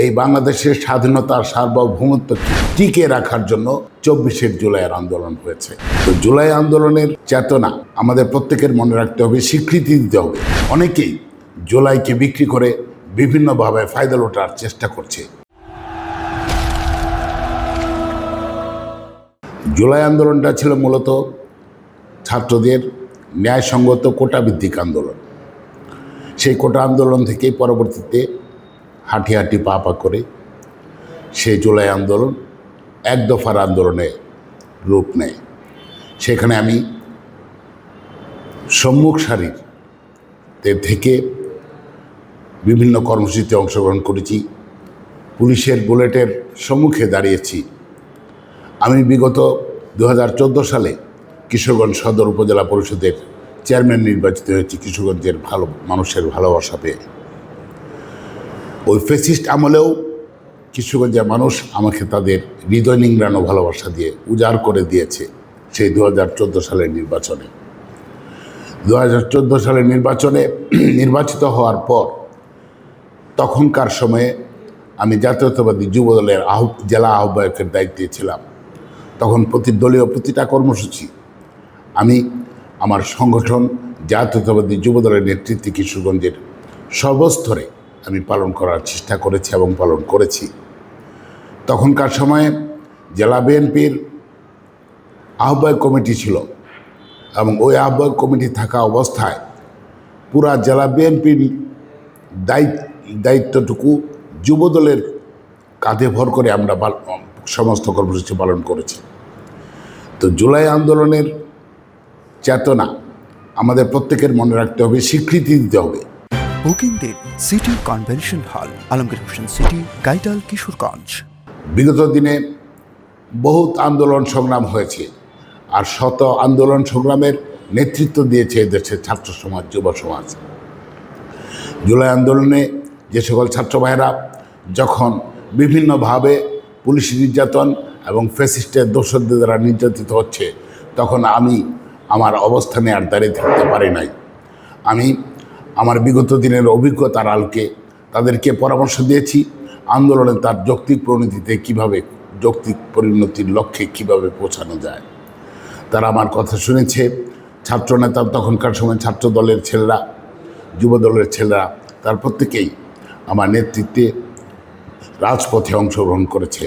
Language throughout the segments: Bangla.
এই বাংলাদেশের স্বাধীনতার সার্বভৌমত্বকে টিকে রাখার জন্য ২৪শে জুলাইয়ের আন্দোলন হয়েছে। তো জুলাই আন্দোলনের চেতনা আমাদের প্রত্যেকের মনে রাখতে হবে, স্বীকৃতি দিতে হবে। অনেকেই জুলাইকে বিক্রি করে বিভিন্নভাবে ফায়দা লোটার চেষ্টা করছে। জুলাই আন্দোলনটা ছিল মূলত ছাত্রদের ন্যায়সঙ্গত কোটাভিত্তিক আন্দোলন। সেই কোটা আন্দোলন থেকেই পরবর্তীতে হাঁটি হাঁটি পা পা করে সেই জুলাই আন্দোলন এক দফার আন্দোলনে রূপ নেয়। সেখানে আমি সম্মুখ সারির থেকে বিভিন্ন কর্মসূচিতে অংশগ্রহণ করেছি, পুলিশের বুলেটের সম্মুখে দাঁড়িয়েছি। আমি বিগত ২০১৪ সালে কিশোরগঞ্জ সদর উপজেলা পরিষদের চেয়ারম্যান নির্বাচিত হয়েছি, কিশোরগঞ্জের মানুষের ভালোবাসা পেয়ে। ওই ফ্যাসিস্ট আমলেও কিশোরগঞ্জের মানুষ আমাকে তাদের হৃদয় নিংড়ানো ভালোবাসা দিয়ে উজাড় করে দিয়েছে সেই ২০১৪ সালের নির্বাচনে। ২০১৪ সালের নির্বাচনে নির্বাচিত হওয়ার পর তখনকার সময়ে আমি জাতীয়তাবাদী যুবদলের জেলা আহ্বায়কের দায়িত্বে ছিলাম। তখন দলীয় প্রতিটা কর্মসূচি আমি আমার সংগঠন জাতীয়তাবাদী যুবদলের নেতৃত্বে কিশোরগঞ্জের সর্বস্তরে আমি পালন করার চেষ্টা করেছি এবং পালন করেছি। তখনকার সময়ে জেলা বিএনপির আহ্বায়ক কমিটি ছিল এবং ওই আহ্বায়ক কমিটি থাকা অবস্থায় পুরা জেলা বিএনপির দায়িত্বটুকু যুবদলের কাঁধে ভর করে আমরা সমস্ত কর্মসূচি পালন করেছি। তো জুলাই আন্দোলনের চেতনা আমাদের প্রত্যেকের মনে রাখতে হবে, স্বীকৃতি দিতে হবে। বুকিং দিন city convention hall, Alamgir Hossain city, গাইডাল, কিশোরগঞ্জ। বিগত দিনে বহুত আন্দোলন সংগ্রাম হয়েছে, আর শত আন্দোলন সংগ্রামের নেতৃত্ব দিয়েছে দেশের ছাত্র সমাজ, যুব সমাজ। জুলাই আন্দোলনে যে সকল ছাত্র ভাইয়েরা যখন বিভিন্নভাবে পুলিশ নির্যাতন এবং ফ্যাসিস্টের দোসরদের দ্বারা নির্যাতিত হচ্ছে, তখন আমি আমার অবস্থানে আর দাঁড়িয়ে থাকতে পারি নাই। আমি আমার বিগত দিনের অভিজ্ঞতার আলোকে তাদেরকে পরামর্শ দিয়েছি আন্দোলনে তার যৌক্তিক পরিণতিতে কীভাবে, যৌক্তিক পরিণতির লক্ষ্যে কীভাবে পৌঁছানো যায়। তারা আমার কথা শুনেছে। ছাত্রনেতা তখনকার সময় ছাত্র দলের ছেলেরা, যুব দলের ছেলেরা, তার প্রত্যেকেই আমার নেতৃত্বে রাজপথে অংশগ্রহণ করেছে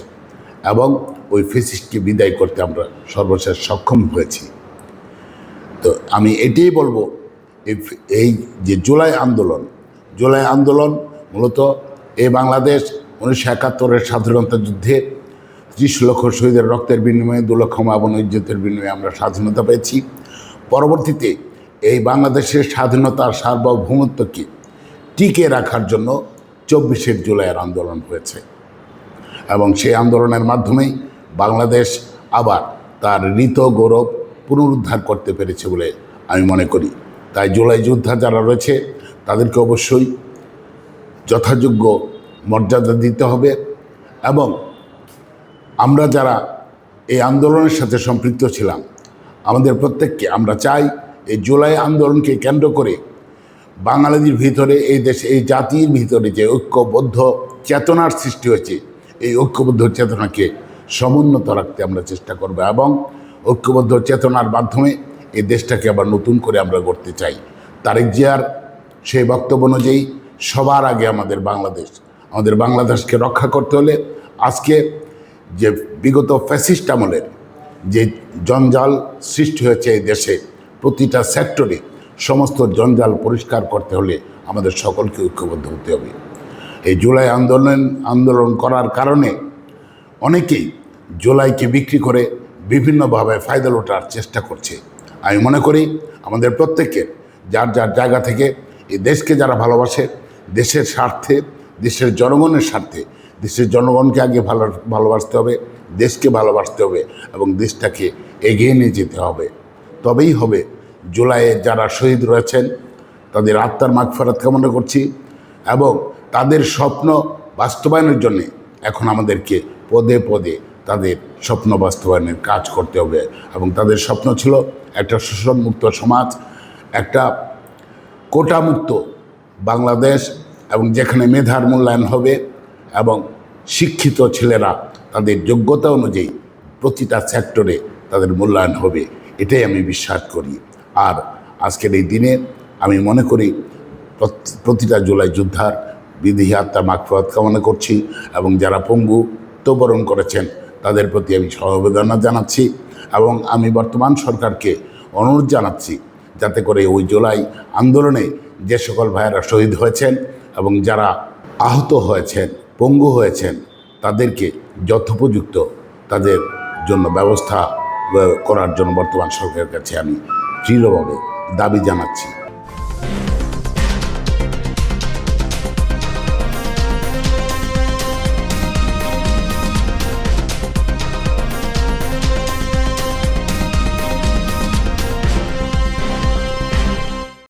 এবং ওই ফ্যাসিস্টকে বিদায় করতে আমরা সর্বশেষ সক্ষম হয়েছি। তো আমি এটাই বলবো, এই যে জুলাই আন্দোলন মূলত এই বাংলাদেশ ১৯৭১-এর স্বাধীনতা যুদ্ধে ৩০ লক্ষ শহীদের রক্তের বিনিময়ে ২ লক্ষ মা বোন ইজ্জতের বিনিময়ে আমরা স্বাধীনতা পেয়েছি। পরবর্তীতে এই বাংলাদেশের স্বাধীনতার সার্বভৌমত্বকে টিকে রাখার জন্য ২৪শে জুলাইয়ের আন্দোলন হয়েছে এবং সেই আন্দোলনের মাধ্যমেই বাংলাদেশ আবার তার ঋত গৌরব পুনরুদ্ধার করতে পেরেছে বলে আমি মনে করি। তাই জুলাই যোদ্ধা যারা রয়েছে তাদেরকে অবশ্যই যথাযোগ্য মর্যাদা দিতে হবে এবং আমরা যারা এই আন্দোলনের সাথে সম্পৃক্ত ছিলাম, আমাদের প্রত্যেককে আমরা চাই এই জুলাই আন্দোলনকে কেন্দ্র করে বাঙালিদের ভিতরে, এই দেশে, এই জাতির ভিতরে যে ঐক্যবদ্ধ চেতনার সৃষ্টি হয়েছে, এই ঐক্যবদ্ধ চেতনাকে সমুন্নত রাখতে আমরা চেষ্টা করব এবং ঐক্যবদ্ধ চেতনার মাধ্যমে এই দেশটাকে আবার নতুন করে আমরা গড়তে চাই। তারেক জিয়ার সেই বক্তব্য অনুযায়ী সবার আগে আমাদের বাংলাদেশকে রক্ষা করতে হলে আজকে যে বিগত ফ্যাসিস্ট আমলের যে জঞ্জাল সৃষ্টি হয়েছে এই দেশে, প্রতিটা সেক্টরে সমস্ত জঞ্জাল পরিষ্কার করতে হলে আমাদের সকলকে ঐক্যবদ্ধ হতে হবে। এই জুলাই আন্দোলন করার কারণে অনেকেই জুলাইকে বিক্রি করে বিভিন্নভাবে ফায়দা লোটার চেষ্টা করছে। আমি মনে করি আমাদের প্রত্যেকের যার যার জায়গা থেকে এই দেশকে যারা ভালোবাসে, দেশের স্বার্থে, দেশের জনগণের স্বার্থে, দেশের জনগণকে আগে ভালোবাসতে হবে, দেশকে ভালোবাসতে হবে এবং দেশটাকে এগিয়ে নিয়ে যেতে হবে। তবেই হবে। জুলাইয়ে যারা শহীদ রয়েছেন তাদের আত্মার মাগফিরাত কামনা করছি এবং তাদের স্বপ্ন বাস্তবায়নের জন্য এখন আমাদেরকে পদে পদে তাদের স্বপ্ন বাস্তবায়নের কাজ করতে হবে এবং তাদের স্বপ্ন ছিল একটা শোষণমুক্ত সমাজ, একটা কোটামুক্ত বাংলাদেশ এবং যেখানে মেধার মূল্যায়ন হবে এবং শিক্ষিত ছেলেরা তাদের যোগ্যতা অনুযায়ী প্রতিটা সেক্টরে তাদের মূল্যায়ন হবে, এটাই আমি বিশ্বাস করি। আর আজকের এই দিনে আমি মনে করি প্রতিটা জুলাই যোদ্ধার বিদেহী আত্মা মাগফিরাত কামনা করছি এবং যারা পঙ্গুত্ববরণ করেছেন তাদের প্রতি আমি সমবেদনা জানাচ্ছি এবং আমি বর্তমান সরকারকে অনুরোধ জানাচ্ছি যাতে করে ওই জুলাই আন্দোলনে যে সকল ভাইয়েরা শহীদ হয়েছেন এবং যারা আহত হয়েছেন, পঙ্গু হয়েছেন, তাদেরকে যথোপযুক্ত তাদের জন্য ব্যবস্থা করার জন্য বর্তমান সরকারের কাছে আমি দৃঢ়ভাবে দাবি জানাচ্ছি।